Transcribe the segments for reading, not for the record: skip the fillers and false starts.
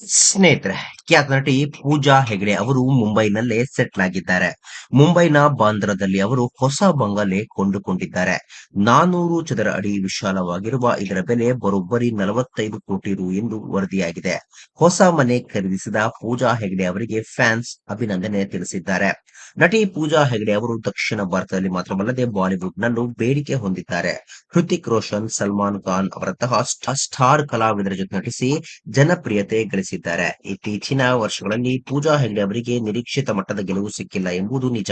ಸ್ನೇಹಿತರೆ, ಖ್ಯಾತ ನಟಿ ಪೂಜಾ ಹೆಗ್ಡೆ ಅವರು ಮುಂಬೈನಲ್ಲೇ ಸೆಟ್ಲ್ ಆಗಿದ್ದಾರೆ. ಮುಂಬೈನ ಬಾಂದ್ರಾದಲ್ಲಿ ಅವರು ಹೊಸ ಬಂಗಲೆ ಕೊಂಡುಕೊಂಡಿದ್ದಾರೆ. 400 ಚದರ ಅಡಿ ವಿಶಾಲವಾಗಿರುವ ಇದರ ಬೆಲೆ ಬರೋಬ್ಬರಿ 45 ಕೋಟಿ ರು ಎಂದು ವರದಿಯಾಗಿದೆ. ಹೊಸ ಮನೆ ಖರೀದಿಸಿದ ಪೂಜಾ ಹೆಗ್ಡೆ ಅವರಿಗೆ ಫ್ಯಾನ್ಸ್ ಅಭಿನಂದನೆ ತಿಳಿಸಿದ್ದಾರೆ. ನಟಿ ಪೂಜಾ ಹೆಗ್ಡೆ ಅವರು ದಕ್ಷಿಣ ಭಾರತದಲ್ಲಿ ಮಾತ್ರವಲ್ಲದೆ ಬಾಲಿವುಡ್ ನಲ್ಲೂ ಬೇಡಿಕೆ ಹೊಂದಿದ್ದಾರೆ. ಹೃತಿಕ್ ರೋಷನ್, ಸಲ್ಮಾನ್ ಖಾನ್ ಅವರಂತಹ ಸ್ಟಾರ್ ಕಲಾವಿದರ ಜೊತೆ ನಟಿಸಿ ಜನಪ್ರಿಯತೆ ಗಳಿಸಿದ್ದಾರೆ. ಇತ್ತೀಚಿನ ವರ್ಷಗಳಲ್ಲಿ ಪೂಜಾ ಹೆಗ್ಡೆ ಅವರಿಗೆ ನಿರೀಕ್ಷಿತ ಮಟ್ಟದ ಗೆಲುವು ಸಿಕ್ಕಿಲ್ಲ ಎಂಬುದು ನಿಜ.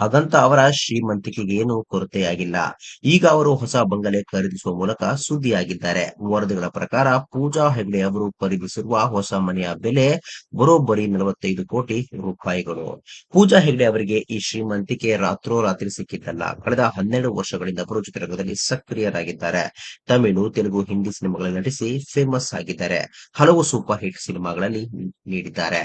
ಹಾಗಂತ ಅವರ ಶ್ರೀಮಂತಿಕೆಗೆ ಏನೂ ಕೊರತೆಯಾಗಿಲ್ಲ. ಈಗ ಅವರು ಹೊಸ ಬಂಗಲೆ ಖರೀದಿಸುವ ಮೂಲಕ ಸುದ್ದಿಯಾಗಿದ್ದಾರೆ. ವರದಿಗಳ ಪ್ರಕಾರ ಪೂಜಾ ಹೆಗ್ಡೆ ಅವರು ಖರೀದಿಸಿರುವ ಹೊಸ ಮನೆಯ ಬೆಲೆ ಬರೋಬ್ಬರಿ 45 ಕೋಟಿ ರೂಪಾಯಿಗಳು. ಪೂಜಾ ಹೆಗ್ಡೆ ಅವರಿಗೆ ಈ ಶ್ರೀಮಂತಿಕೆ ರಾತ್ರೋರಾತ್ರಿ ಸಿಕ್ಕಿದ್ದಲ್ಲ. ಕಳೆದ 12 ವರ್ಷಗಳಿಂದ ಅವರು ಚಿತ್ರರಂಗದಲ್ಲಿ ಸಕ್ರಿಯರಾಗಿದ್ದಾರೆ. ತಮಿಳು, ತೆಲುಗು, ಹಿಂದಿ ಸಿನಿಮಾಗಳಲ್ಲಿ ನಟಿಸಿ ಫೇಮಸ್ ಆಗಿದ್ದಾರೆ. ಹಲವು ಸೂಪರ್ ಹಿಟ್ ಸಿನಿಮಾಗಳಲ್ಲಿ ನೀಡಿದ್ದಾರೆ.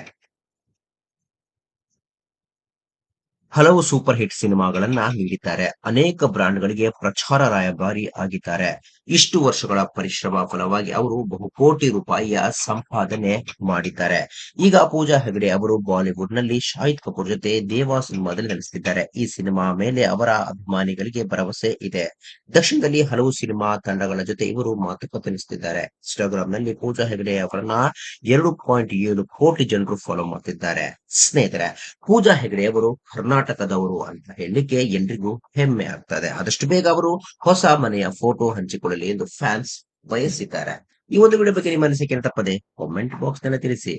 ಅನೇಕ ಬ್ರಾಂಡ್ಗಳಿಗೆ ಪ್ರಚಾರ ರಾಯಭಾರಿ ಆಗಿದ್ದಾರೆ. ಇಷ್ಟು ವರ್ಷಗಳ ಪರಿಶ್ರಮ ಫಲವಾಗಿ ಅವರು ಬಹುಕೋಟಿ ರೂಪಾಯಿಯ ಸಂಪಾದನೆ ಮಾಡಿದ್ದಾರೆ. ಈಗ ಪೂಜಾ ಹೆಗ್ಡೆ ಅವರು ಬಾಲಿವುಡ್ ನಲ್ಲಿ ಶಾಹಿದ್ ಕಪೂರ್ ಜೊತೆ ದೇವಾ ಸಿನಿಮಾದಲ್ಲಿ ನಟಿಸುತ್ತಿದ್ದಾರೆ. ಈ ಸಿನಿಮಾ ಮೇಲೆ ಅವರ ಅಭಿಮಾನಿಗಳಿಗೆ ಭರವಸೆ ಇದೆ. ದಕ್ಷಿಣದಲ್ಲಿ ಹಲವು ಸಿನಿಮಾ ತಂಡಗಳ ಜೊತೆ ಇವರು ಮಾತುಕತೆ ನಡೆಸುತ್ತಿದ್ದಾರೆ. ಇನ್ಸ್ಟಾಗ್ರಾಮ್ ನಲ್ಲಿ ಪೂಜಾ ಹೆಗ್ಡೆ ಅವರನ್ನ 2.7 ಕೋಟಿ ಜನರು ಫಾಲೋ ಮಾಡ್ತಿದ್ದಾರೆ. ಸ್ನೇಹಿತರೆ, ಪೂಜಾ ಹೆಗ್ಡೆ ಅವರು ಕರ್ನಾಟಕದವರು ಅಂತ ಹೇಳಲಿಕ್ಕೆ ಎಲ್ರಿಗೂ ಹೆಮ್ಮೆ ಆಗ್ತದೆ. ಆದಷ್ಟು ಬೇಗ ಅವರು ಹೊಸ ಮನೆಯ ಫೋಟೋ ಹಂಚಿಕೊಳ್ಳಲಿ ಎಂದು ಫ್ಯಾನ್ಸ್ ಬಯಸಿದ್ದಾರೆ. ಈ ಒಂದು ವಿಡಿಯೋ ಬಗ್ಗೆ ನಿಮ್ಮ ಅನಿಸಿಕೆ ತಪ್ಪದೆ ಕಾಮೆಂಟ್ ಬಾಕ್ಸ್ ನಲ್ಲಿ ತಿಳಿಸಿ.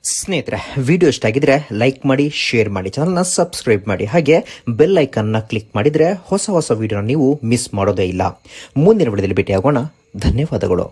ಸ್ನೇಹಿತರೆ, ವಿಡಿಯೋ ಇಷ್ಟ ಆಗಿದ್ರೆ ಲೈಕ್ ಮಾಡಿ, ಶೇರ್ ಮಾಡಿ, ಚಾನಲ್ನ ಸಬ್ಸ್ಕ್ರೈಬ್ ಮಾಡಿ, ಹಾಗೆ ಬೆಲ್ ಐಕನ್ನ ಕ್ಲಿಕ್ ಮಾಡಿದ್ರೆ ಹೊಸ ವಿಡಿಯೋನ ನೀವು ಮಿಸ್ ಮಾಡೋದೇ ಇಲ್ಲ. ಮುಂದಿನ ವಿಡಿಯೋದಲ್ಲಿ ಭೇಟಿಯಾಗೋಣ. ಧನ್ಯವಾದಗಳು.